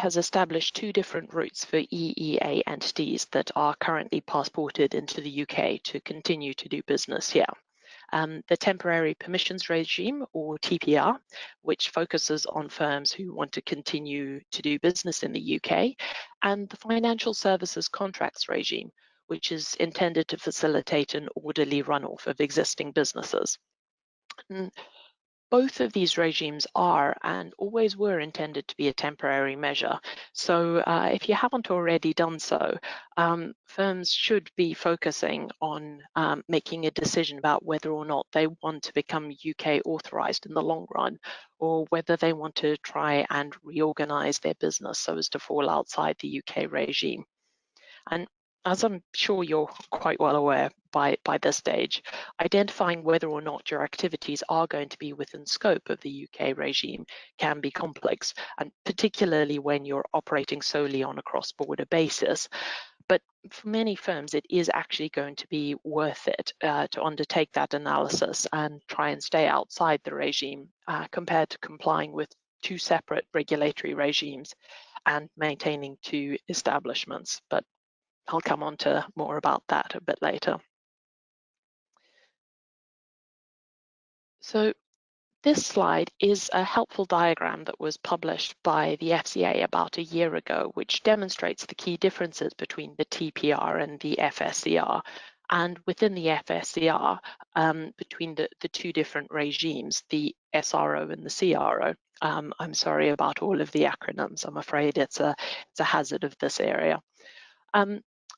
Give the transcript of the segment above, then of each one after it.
has established two different routes for EEA entities that are currently passported into the UK to continue to do business here. The Temporary Permissions Regime, or TPR, which focuses on firms who want to continue to do business in the UK, and the Financial Services Contracts Regime, which is intended to facilitate an orderly runoff of existing businesses. And both of these regimes are and always were intended to be a temporary measure. So if you haven't already done so, firms should be focusing on making a decision about whether or not they want to become UK authorized in the long run, or whether they want to try and reorganize their business so as to fall outside the UK regime. And as I'm sure you're quite well aware by this stage, identifying whether or not your activities are going to be within scope of the UK regime can be complex, and particularly when you're operating solely on a cross-border basis. But for many firms, it is actually going to be worth it to undertake that analysis and try and stay outside the regime compared to complying with two separate regulatory regimes and maintaining two establishments. But I'll come on to more about that a bit later. So this slide is a helpful diagram that was published by the FCA about a year ago, which demonstrates the key differences between the TPR and the FSCR, and within the FSCR, between the two different regimes, the SRO and the CRO. I'm sorry about all of the acronyms. I'm afraid it's a hazard of this area.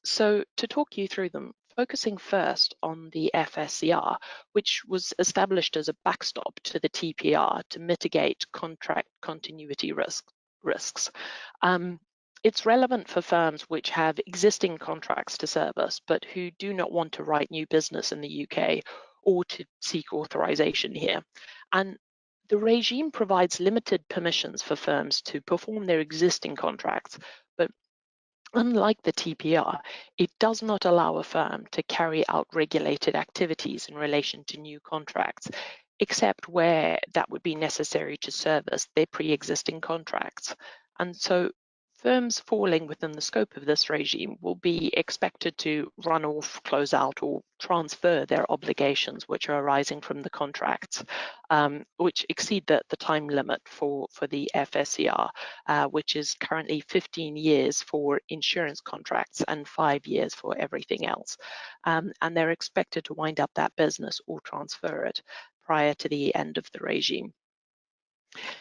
So to talk you through them, focusing first on the FSCR, which was established as a backstop to the TPR to mitigate contract continuity risks. It's relevant for firms which have existing contracts to service, but who do not want to write new business in the UK or to seek authorization here. And the regime provides limited permissions for firms to perform their existing contracts, but unlike the TPR, it does not allow a firm to carry out regulated activities in relation to new contracts, except where that would be necessary to service their pre-existing contracts. And so firms falling within the scope of this regime will be expected to run off, close out, or transfer their obligations which are arising from the contracts, which exceed the time limit for the FSCR, which is currently 15 years for insurance contracts and 5 years for everything else. And they're expected to wind up that business or transfer it prior to the end of the regime.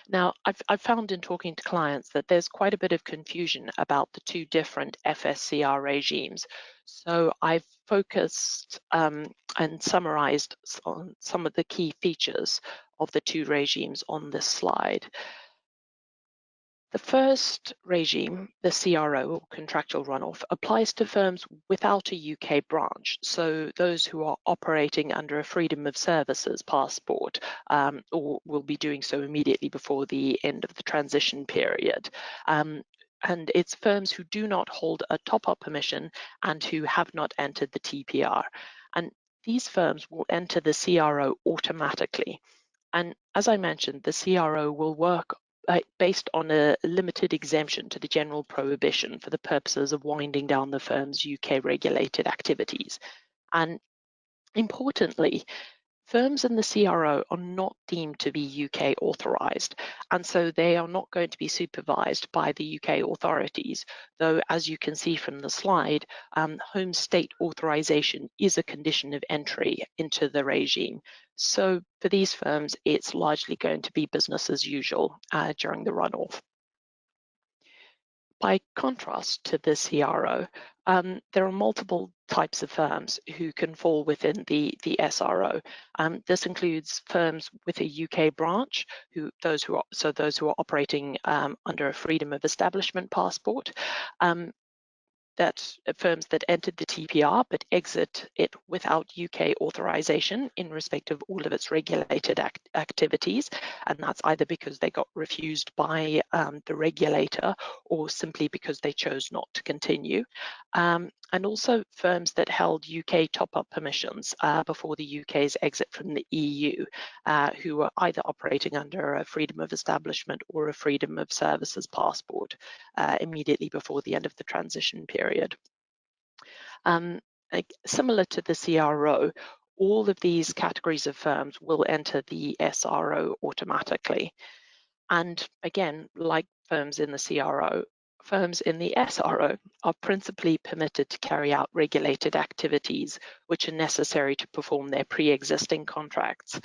Now, I've found in talking to clients that there's quite a bit of confusion about the two different FSCR regimes. So I've focused and summarized on some of the key features of the two regimes on this slide. The first regime, the CRO, or contractual runoff, applies to firms without a UK branch, so those who are operating under a freedom of services passport, or will be doing so immediately before the end of the transition period. And it's firms who do not hold a top-up permission and who have not entered the TPR. And these firms will enter the CRO automatically. And as I mentioned, the CRO will work based on a limited exemption to the general prohibition for the purposes of winding down the firm's UK regulated activities. And importantly, firms in the CRO are not deemed to be UK authorised, and so they are not going to be supervised by the UK authorities, though as you can see from the slide, home state authorisation is a condition of entry into the regime. So for these firms, it's largely going to be business as usual during the runoff. By contrast to the CRO, there are multiple types of firms who can fall within the SRO. This includes firms with a UK branch, those who are operating under a freedom of establishment passport. Firms that entered the TPR but exit it without UK authorization in respect of all of its regulated activities, and that's either because they got refused by the regulator or simply because they chose not to continue. and also firms that held UK top-up permissions before the UK's exit from the EU, who were either operating under a freedom of establishment or a freedom of services passport immediately before the end of the transition period. Similar to the CRO, all of these categories of firms will enter the SRO automatically. And again, like firms in the CRO, firms in the SRO are principally permitted to carry out regulated activities which are necessary to perform their pre-existing contracts.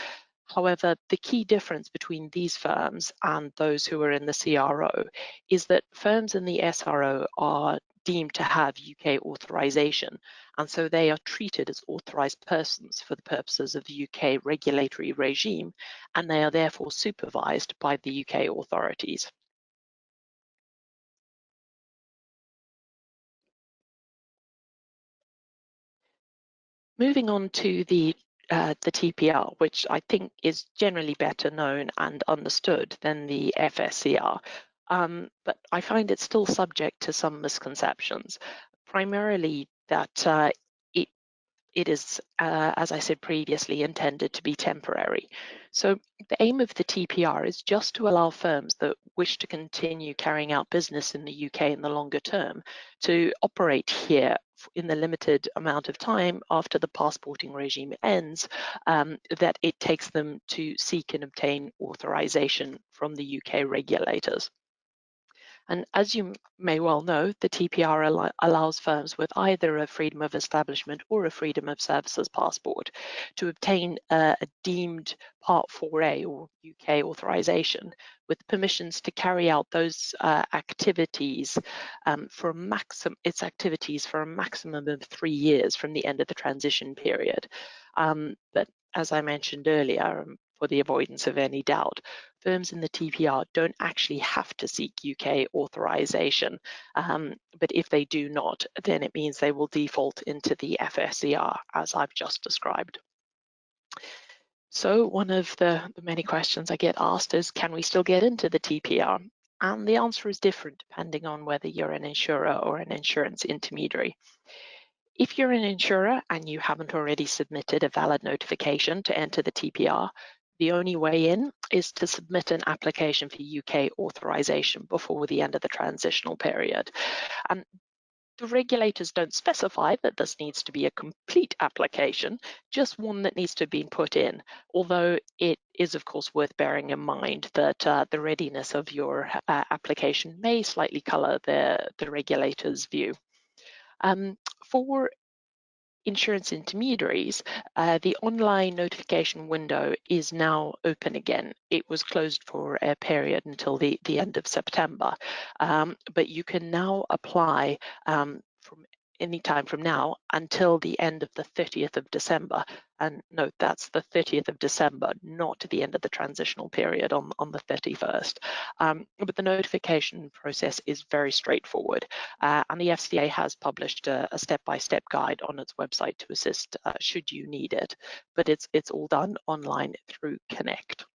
However, the key difference between these firms and those who are in the CRO is that firms in the SRO are deemed to have UK authorization, and so they are treated as authorized persons for the purposes of the UK regulatory regime, and they are therefore supervised by the UK authorities. Moving on to the TPR, which I think is generally better known and understood than the FSCR, but I find it still subject to some misconceptions, primarily that it is, as I said previously, intended to be temporary. So the aim of the TPR is just to allow firms that wish to continue carrying out business in the UK in the longer term to operate here in the limited amount of time after the passporting regime ends, that it takes them to seek and obtain authorization from the UK regulators. And as you may well know, the TPR allows firms with either a freedom of establishment or a freedom of services passport to obtain a deemed Part 4A or UK authorization with permissions to carry out those activities for a maximum of 3 years from the end of the transition period. But as I mentioned earlier, for the avoidance of any doubt, firms in the TPR don't actually have to seek UK authorization, but if they do not, then it means they will default into the FSCR, as I've just described. So one of the many questions I get asked is, can we still get into the TPR? And the answer is different depending on whether you're an insurer or an insurance intermediary. If you're an insurer and you haven't already submitted a valid notification to enter the TPR, the only way in is to submit an application for UK authorization before the end of the transitional period. And the regulators don't specify that this needs to be a complete application, just one that needs to be put in, although it is of course worth bearing in mind that the readiness of your application may slightly colour the regulator's view. For insurance intermediaries, the online notification window is now open again. It was closed for a period until the end of September, but you can now apply from any time from now until the end of the 30th of December. And note, that's the 30th of December, not the end of the transitional period on the 31st. But the notification process is very straightforward. And the FCA has published a step-by-step guide on its website to assist should you need it. But it's all done online through Connect.